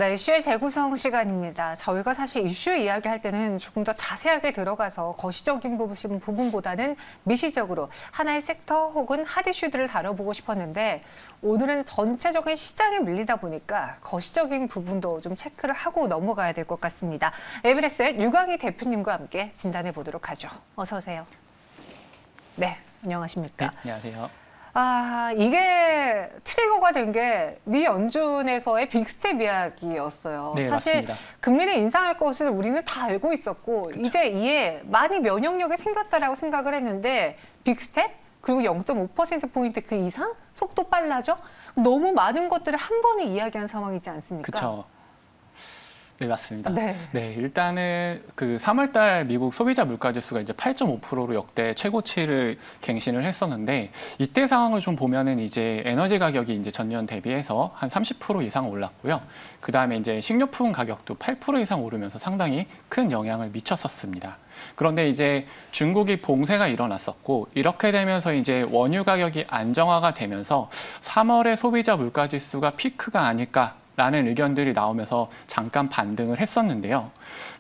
네, 이슈의 재구성 시간입니다. 저희가 사실 이슈 이야기할 때는 조금 더 자세하게 들어가서 거시적인 부분보다는 미시적으로 하나의 섹터 혹은 핫 이슈들을 다뤄보고 싶었는데 오늘은 전체적인 시장에 밀리다 보니까 거시적인 부분도 좀 체크를 하고 넘어가야 될 것 같습니다. 에브레스의 유광희 대표님과 함께 진단해 보도록 하죠. 어서 오세요. 네, 안녕하십니까. 네, 안녕하세요. 이게 트리거가 된 게 미 연준에서의 빅스텝 이야기였어요. 네, 사실 맞습니다. 금리를 인상할 것을 우리는 다 알고 있었고 그쵸. 이제 이에 많이 면역력이 생겼다라고 생각을 했는데 빅스텝 그리고 0.5%포인트 그 이상 속도 빨라져? 너무 많은 것들을 한 번에 이야기한 상황이지 않습니까? 그렇죠. 네, 맞습니다. 네. 네, 일단은 그 3월달 미국 소비자 물가지수가 이제 8.5%로 역대 최고치를 갱신을 했었는데 이때 상황을 좀 보면은 이제 에너지 가격이 이제 전년 대비해서 한 30% 이상 올랐고요. 그 다음에 이제 식료품 가격도 8% 이상 오르면서 상당히 큰 영향을 미쳤었습니다. 그런데 이제 중국이 봉쇄가 일어났었고 이렇게 되면서 이제 원유 가격이 안정화가 되면서 3월에 소비자 물가지수가 피크가 아닐까. 라는 의견들이 나오면서 잠깐 반등을 했었는데요.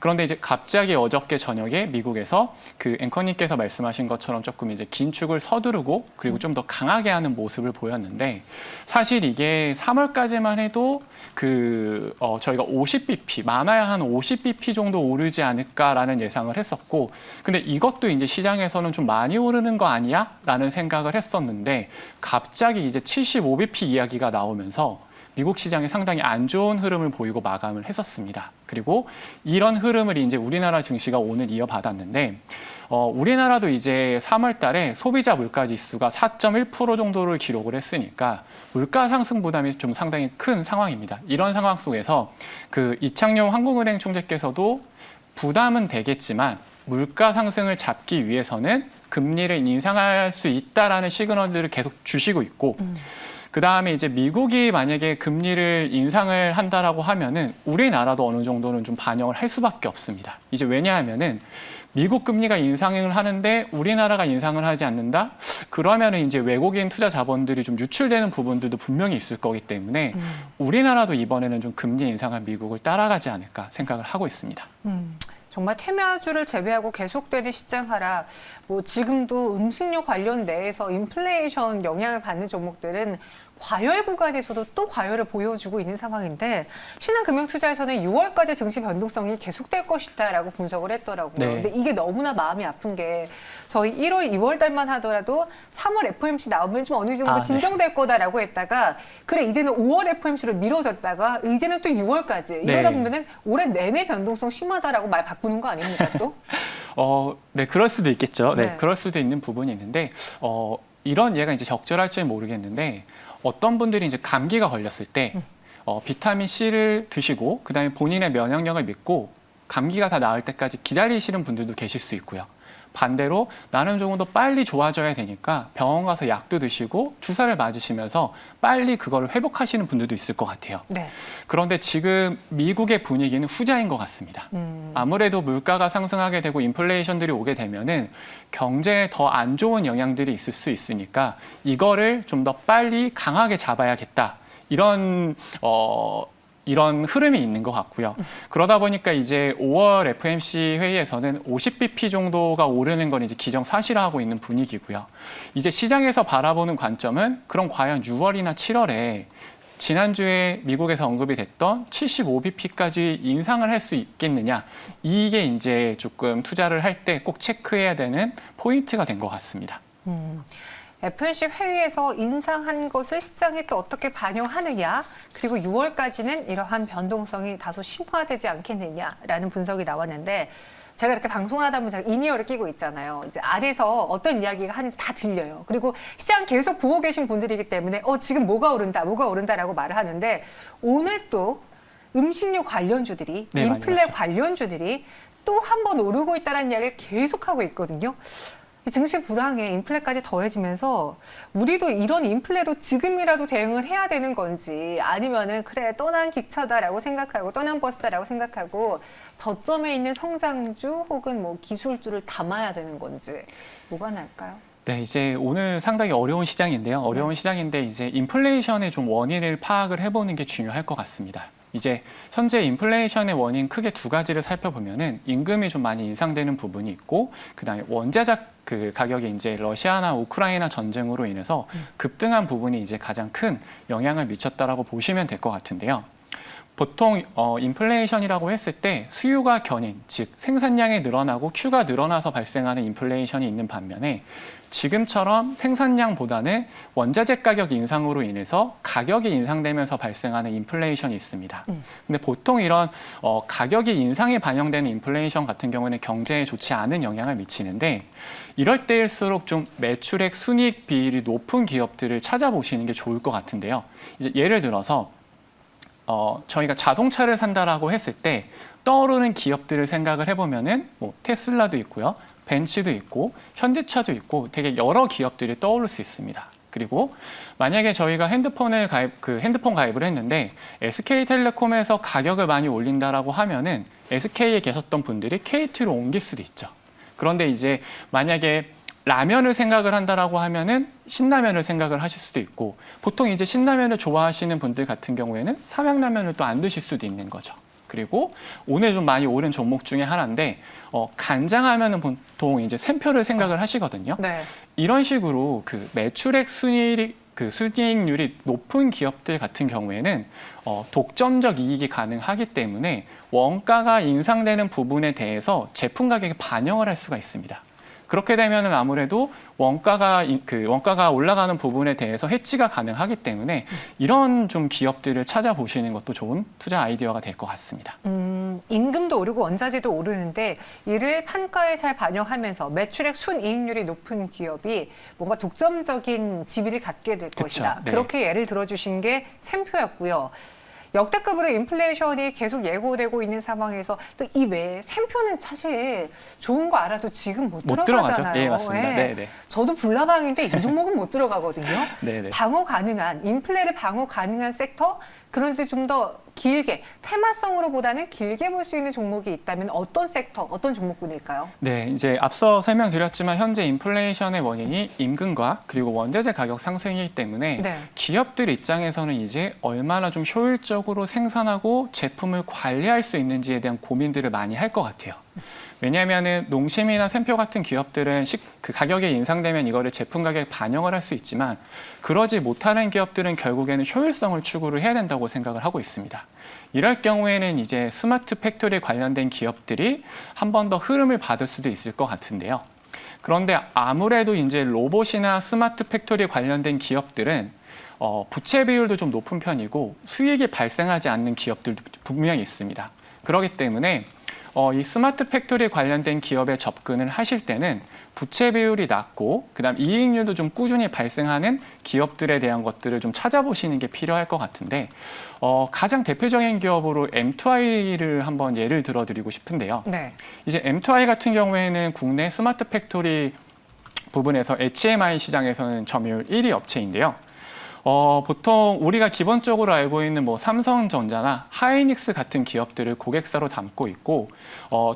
그런데 이제 갑자기 어저께 저녁에 미국에서 그 앵커님께서 말씀하신 것처럼 조금 이제 긴축을 서두르고 그리고 좀 더 강하게 하는 모습을 보였는데 사실 이게 3월까지만 해도 저희가 50bp, 많아야 한 50bp 정도 오르지 않을까라는 예상을 했었고 근데 이것도 이제 시장에서는 좀 많이 오르는 거 아니야? 라는 생각을 했었는데 갑자기 이제 75bp 이야기가 나오면서 미국 시장이 상당히 안 좋은 흐름을 보이고 마감을 했었습니다. 그리고 이런 흐름을 이제 우리나라 증시가 오늘 이어받았는데, 우리나라도 이제 3월 달에 소비자 물가 지수가 4.1% 정도를 기록을 했으니까 물가 상승 부담이 좀 상당히 큰 상황입니다. 이런 상황 속에서 그 이창용 한국은행 총재께서도 부담은 되겠지만 물가 상승을 잡기 위해서는 금리를 인상할 수 있다라는 시그널들을 계속 주시고 있고, 그 다음에 이제 미국이 만약에 금리를 인상을 한다라고 하면은 우리나라도 어느 정도는 좀 반영을 할 수밖에 없습니다. 이제 왜냐하면은 미국 금리가 인상을 하는데 우리나라가 인상을 하지 않는다? 그러면은 이제 외국인 투자 자본들이 좀 유출되는 부분들도 분명히 있을 거기 때문에 우리나라도 이번에는 좀 금리 인상한 미국을 따라가지 않을까 생각을 하고 있습니다. 정말 테마주를 제외하고 계속되는 시장 하락, 뭐 지금도 음식료 관련 내에서 인플레이션 영향을 받는 종목들은 과열 구간에서도 또 과열을 보여주고 있는 상황인데 신한금융투자에서는 6월까지 증시 변동성이 계속될 것이다라고 분석을 했더라고요. 네. 근데 이게 너무나 마음이 아픈 게 저희 1월, 2월 달만 하더라도 3월 FOMC 나오면 좀 어느 정도 진정될 거다라고 했다가 그래 이제는 5월 FOMC로 미뤄졌다가 이제는 또 6월까지 이러다 보면은 올해 내내 변동성 심하다라고 말 바꾸는 거 아닙니까 또? 네, 그럴 수도 있겠죠. 네, 네. 그럴 수도 있는 부분이 있는데, 이런 예가 이제 적절할지는 모르겠는데, 어떤 분들이 이제 감기가 걸렸을 때, 비타민 C를 드시고, 그 다음에 본인의 면역력을 믿고, 감기가 다 나을 때까지 기다리시는 분들도 계실 수 있고요. 반대로 나는 조금 더 빨리 좋아져야 되니까 병원 가서 약도 드시고 주사를 맞으시면서 빨리 그거를 회복하시는 분들도 있을 것 같아요. 네. 그런데 지금 미국의 분위기는 후자인 것 같습니다. 아무래도 물가가 상승하게 되고 인플레이션들이 오게 되면은 경제에 더 안 좋은 영향들이 있을 수 있으니까 이거를 좀 더 빨리 강하게 잡아야겠다. 이런 흐름이 있는 것 같고요. 그러다 보니까 이제 5월 FOMC 회의에서는 50bp 정도가 오르는 건 이제 기정사실화하고 있는 분위기고요. 이제 시장에서 바라보는 관점은 그럼 과연 6월이나 7월에 지난주에 미국에서 언급이 됐던 75bp까지 인상을 할 수 있겠느냐. 이게 이제 조금 투자를 할 때 꼭 체크해야 되는 포인트가 된 것 같습니다. FOMC 회의에서 인상한 것을 시장에 또 어떻게 반영하느냐, 그리고 6월까지는 이러한 변동성이 다소 심화되지 않겠느냐라는 분석이 나왔는데 제가 이렇게 방송을 하다 보면 제가 인이어를 끼고 있잖아요. 이제 안에서 어떤 이야기가 하는지 다 들려요. 그리고 시장 계속 보고 계신 분들이기 때문에 지금 뭐가 오른다라고 말을 하는데 오늘 또 음식료 관련주들이, 네, 인플레 관련주들이 또 한 번 오르고 있다는 이야기를 계속하고 있거든요. 증시 불황에 인플레까지 더해지면서 우리도 이런 인플레로 지금이라도 대응을 해야 되는 건지 아니면은 그래 떠난 기차다라고 생각하고 떠난 버스다라고 생각하고 저점에 있는 성장주 혹은 뭐 기술주를 담아야 되는 건지 뭐가 나을까요? 네, 이제 오늘 상당히 어려운 시장인데요. 어려운 시장인데 이제 인플레이션의 좀 원인을 파악을 해보는 게 중요할 것 같습니다. 이제 현재 인플레이션의 원인 크게 두 가지를 살펴보면은 임금이 좀 많이 인상되는 부분이 있고, 그다음에 원자재 그 가격이 이제 러시아나 우크라이나 전쟁으로 인해서 급등한 부분이 이제 가장 큰 영향을 미쳤다라고 보시면 될 것 같은데요. 보통 인플레이션이라고 했을 때 수요가 견인, 즉 생산량이 늘어나고 큐가 늘어나서 발생하는 인플레이션이 있는 반면에 지금처럼 생산량보다는 원자재 가격 인상으로 인해서 가격이 인상되면서 발생하는 인플레이션이 있습니다. 근데 보통 이런 가격이 인상이 반영되는 인플레이션 같은 경우는 경제에 좋지 않은 영향을 미치는데, 이럴 때일수록 좀 매출액 순이익 비율이 높은 기업들을 찾아보시는 게 좋을 것 같은데요. 이제 예를 들어서 저희가 자동차를 산다라고 했을 때 떠오르는 기업들을 생각을 해보면은 뭐 테슬라도 있고요, 벤츠도 있고, 현대차도 있고, 되게 여러 기업들이 떠오를 수 있습니다. 그리고 만약에 저희가 핸드폰 가입을 했는데 SK텔레콤에서 가격을 많이 올린다라고 하면은 SK에 계셨던 분들이 KT로 옮길 수도 있죠. 그런데 이제 만약에 라면을 생각을 한다라고 하면은 신라면을 생각을 하실 수도 있고, 보통 이제 신라면을 좋아하시는 분들 같은 경우에는 삼양라면을 또 안 드실 수도 있는 거죠. 그리고 오늘 좀 많이 오른 종목 중에 하나인데 간장하면은 보통 이제 샘표를 생각을 하시거든요. 네. 이런 식으로 그 매출액 순이익률이 높은 기업들 같은 경우에는 독점적 이익이 가능하기 때문에 원가가 인상되는 부분에 대해서 제품 가격에 반영을 할 수가 있습니다. 그렇게 되면은 아무래도 원가가 올라가는 부분에 대해서 해지가 가능하기 때문에 이런 좀 기업들을 찾아보시는 것도 좋은 투자 아이디어가 될 것 같습니다. 임금도 오르고 원자재도 오르는데 이를 판가에 잘 반영하면서 매출액 순이익률이 높은 기업이 뭔가 독점적인 지위를 갖게 될 것이다. 네. 그렇게 예를 들어주신 게 샘표였고요. 역대급으로 인플레이션이 계속 예고되고 있는 상황에서 또 이 외에 샘표는 사실 좋은 거 알아도 지금 못 들어가잖아요. 예, 맞습니다. 예. 네, 네. 저도 불나방인데 이 종목은 못 들어가거든요. 네, 네. 방어 가능한, 인플레를 방어 가능한 섹터, 그런데 좀 더 길게, 테마성으로보다는 길게 볼 수 있는 종목이 있다면 어떤 섹터, 어떤 종목군일까요? 네, 이제 앞서 설명드렸지만 현재 인플레이션의 원인이 임금과 그리고 원자재 가격 상승이기 때문에 네. 기업들 입장에서는 이제 얼마나 좀 효율적으로 생산하고 제품을 관리할 수 있는지에 대한 고민들을 많이 할 것 같아요. 왜냐하면은 농심이나 샘표 같은 기업들은 그 가격이 인상되면 이거를 제품 가격에 반영을 할 수 있지만, 그러지 못하는 기업들은 결국에는 효율성을 추구를 해야 된다고 생각을 하고 있습니다. 이럴 경우에는 이제 스마트 팩토리에 관련된 기업들이 한 번 더 흐름을 받을 수도 있을 것 같은데요. 그런데 아무래도 이제 로봇이나 스마트 팩토리에 관련된 기업들은 부채 비율도 좀 높은 편이고 수익이 발생하지 않는 기업들도 분명히 있습니다. 그렇기 때문에 이 스마트 팩토리에 관련된 기업에 접근을 하실 때는 부채 비율이 낮고 그다음 이익률도 좀 꾸준히 발생하는 기업들에 대한 것들을 좀 찾아보시는 게 필요할 것 같은데, 가장 대표적인 기업으로 M2I를 한번 예를 들어드리고 싶은데요. 네. 이제 M2I 같은 경우에는 국내 스마트 팩토리 부분에서 HMI 시장에서는 점유율 1위 업체인데요. 보통 우리가 기본적으로 알고 있는 뭐 삼성전자나 하이닉스 같은 기업들을 고객사로 담고 있고,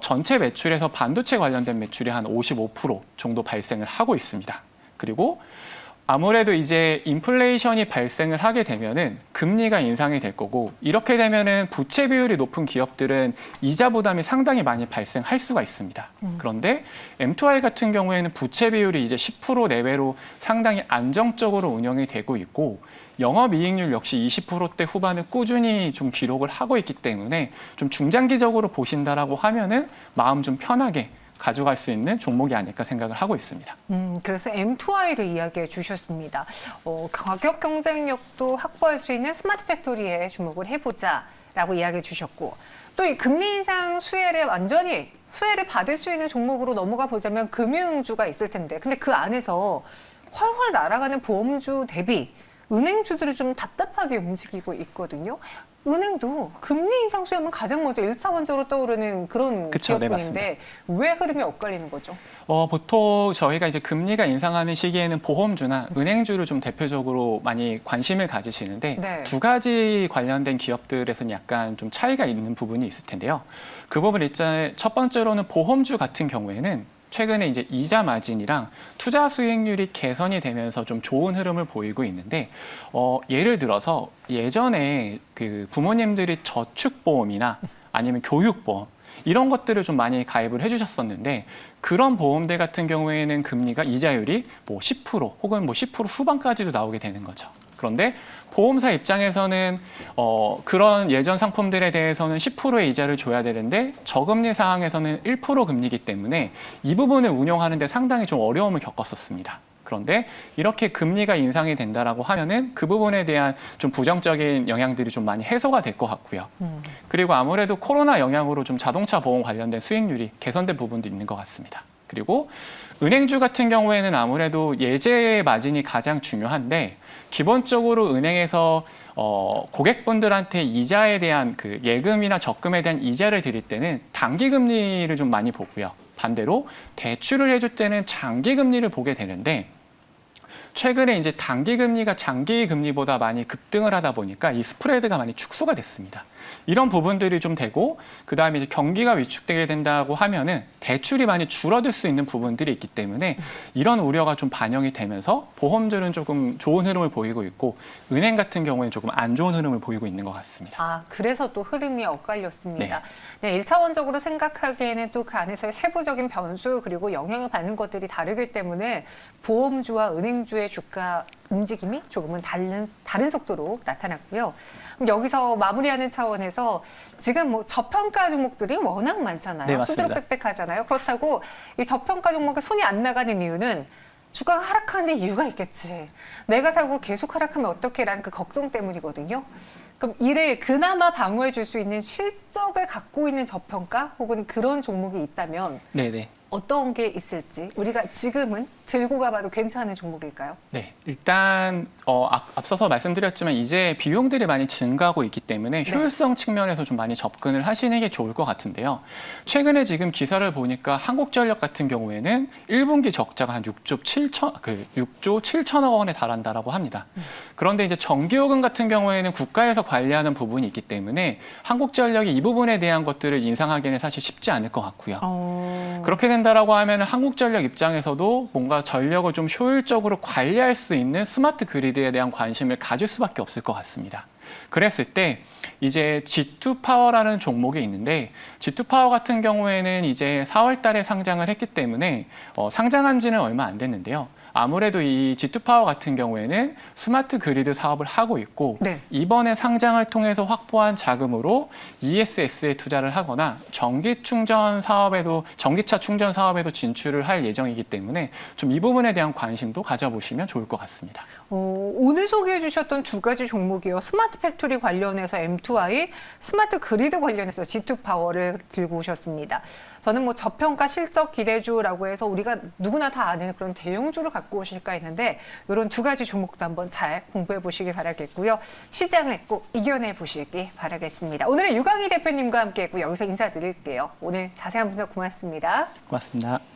전체 매출에서 반도체 관련된 매출이 한 55% 정도 발생을 하고 있습니다. 그리고 아무래도 이제 인플레이션이 발생을 하게 되면은 금리가 인상이 될 거고, 이렇게 되면은 부채 비율이 높은 기업들은 이자 부담이 상당히 많이 발생할 수가 있습니다. 그런데 M2I 같은 경우에는 부채 비율이 이제 10% 내외로 상당히 안정적으로 운영이 되고 있고, 영업이익률 역시 20%대 후반을 꾸준히 좀 기록을 하고 있기 때문에 좀 중장기적으로 보신다라고 하면은 마음 좀 편하게 가져갈 수 있는 종목이 아닐까 생각을 하고 있습니다. 그래서 M2I를 이야기해 주셨습니다. 가격 경쟁력도 확보할 수 있는 스마트 팩토리에 주목을 해보자라고 이야기해 주셨고, 또 이 금리 인상 수혜를 받을 수 있는 종목으로 넘어가 보자면 금융주가 있을 텐데, 근데 그 안에서 훨훨 날아가는 보험주 대비 은행주들이 좀 답답하게 움직이고 있거든요. 은행도 금리 인상 수혜하면 가장 먼저 1차원적으로 떠오르는 그런 그쵸, 네, 기업군인데 왜 흐름이 엇갈리는 거죠? 보통 저희가 이제 금리가 인상하는 시기에는 보험주나 은행주를 좀 대표적으로 많이 관심을 가지시는데, 네. 두 가지 관련된 기업들에서는 약간 좀 차이가 있는 부분이 있을 텐데요. 그 부분 일단 첫 번째로는 보험주 같은 경우에는 최근에 이제 이자 마진이랑 투자 수익률이 개선이 되면서 좀 좋은 흐름을 보이고 있는데 예를 들어서 예전에 그 부모님들이 저축보험이나 아니면 교육보험 이런 것들을 좀 많이 가입을 해주셨었는데 그런 보험들 같은 경우에는 금리가 이자율이 뭐 10% 혹은 뭐 10% 후반까지도 나오게 되는 거죠. 그런데 보험사 입장에서는 그런 예전 상품들에 대해서는 10%의 이자를 줘야 되는데 저금리 상황에서는 1% 금리이기 때문에 이 부분을 운용하는 데 상당히 좀 어려움을 겪었었습니다. 그런데 이렇게 금리가 인상이 된다라고 하면은 그 부분에 대한 좀 부정적인 영향들이 좀 많이 해소가 될 것 같고요. 그리고 아무래도 코로나 영향으로 좀 자동차 보험 관련된 수익률이 개선된 부분도 있는 것 같습니다. 그리고 은행주 같은 경우에는 아무래도 예제 마진이 가장 중요한데 기본적으로 은행에서 고객분들한테 이자에 대한 그 예금이나 적금에 대한 이자를 드릴 때는 단기 금리를 좀 많이 보고요. 반대로 대출을 해줄 때는 장기 금리를 보게 되는데 최근에 이제 단기 금리가 장기 금리보다 많이 급등을 하다 보니까 이 스프레드가 많이 축소가 됐습니다. 이런 부분들이 좀 되고 그다음에 이제 경기가 위축되게 된다고 하면은 대출이 많이 줄어들 수 있는 부분들이 있기 때문에 이런 우려가 좀 반영이 되면서 보험들은 조금 좋은 흐름을 보이고 있고 은행 같은 경우에는 조금 안 좋은 흐름을 보이고 있는 것 같습니다. 아, 그래서 또 흐름이 엇갈렸습니다. 네, 1차원적으로 생각하기에는 또 그 안에서의 세부적인 변수 그리고 영향을 받는 것들이 다르기 때문에 보험주와 은행주의 주가 움직임이 조금은 다른 속도로 나타났고요. 그럼 여기서 마무리하는 차원에서 지금 뭐 저평가 종목들이 워낙 많잖아요. 네, 맞습니다. 수두룩 빽빽하잖아요. 그렇다고 이 저평가 종목에 손이 안 나가는 이유는 주가가 하락하는 데 이유가 있겠지. 내가 사고 계속 하락하면 어떡해라는 그 걱정 때문이거든요. 그럼 이를 그나마 방어해 줄 수 있는 실적을 갖고 있는 저평가 혹은 그런 종목이 있다면 네네. 어떤 게 있을지 우리가 지금은 들고 가봐도 괜찮은 종목일까요? 네, 일단 앞서서 말씀드렸지만 이제 비용들이 많이 증가하고 있기 때문에 효율성 측면에서 좀 많이 접근을 하시는 게 좋을 것 같은데요. 최근에 지금 기사를 보니까 한국전력 같은 경우에는 1분기 적자가 한 6조 7천억 원에 달한다라고 합니다. 그런데 이제 전기요금 같은 경우에는 국가에서 관리하는 부분이 있기 때문에 한국전력이 이 부분에 대한 것들을 인상하기는 사실 쉽지 않을 것 같고요. 그렇게 된다라고 하면 한국전력 입장에서도 뭔가 전력을 좀 효율적으로 관리할 수 있는 스마트 그리드에 대한 관심을 가질 수밖에 없을 것 같습니다. 그랬을 때 이제 G2파워라는 종목이 있는데 G2파워 같은 경우에는 이제 4월 달에 상장을 했기 때문에 상장한 지는 얼마 안 됐는데요. 아무래도 이 G2파워 같은 경우에는 스마트 그리드 사업을 하고 있고 이번에 상장을 통해서 확보한 자금으로 ESS에 투자를 하거나 전기차 충전 사업에도 진출을 할 예정이기 때문에 좀 이 부분에 대한 관심도 가져보시면 좋을 것 같습니다. 오늘 소개해 주셨던 두 가지 종목이요. 스마트 팩토리 관련해서 M2i, 스마트 그리드 관련해서 G2파워를 들고 오셨습니다. 저는 뭐 저평가 실적 기대주라고 해서 우리가 누구나 다 아는 그런 대형주를 갖고 오실까 했는데 이런 두 가지 종목도 한번 잘 공부해 보시길 바라겠고요. 시장을 꼭 이겨내 보시길 바라겠습니다. 오늘은 유광희 대표님과 함께 했고 여기서 인사드릴게요. 오늘 자세한 분석 고맙습니다. 고맙습니다.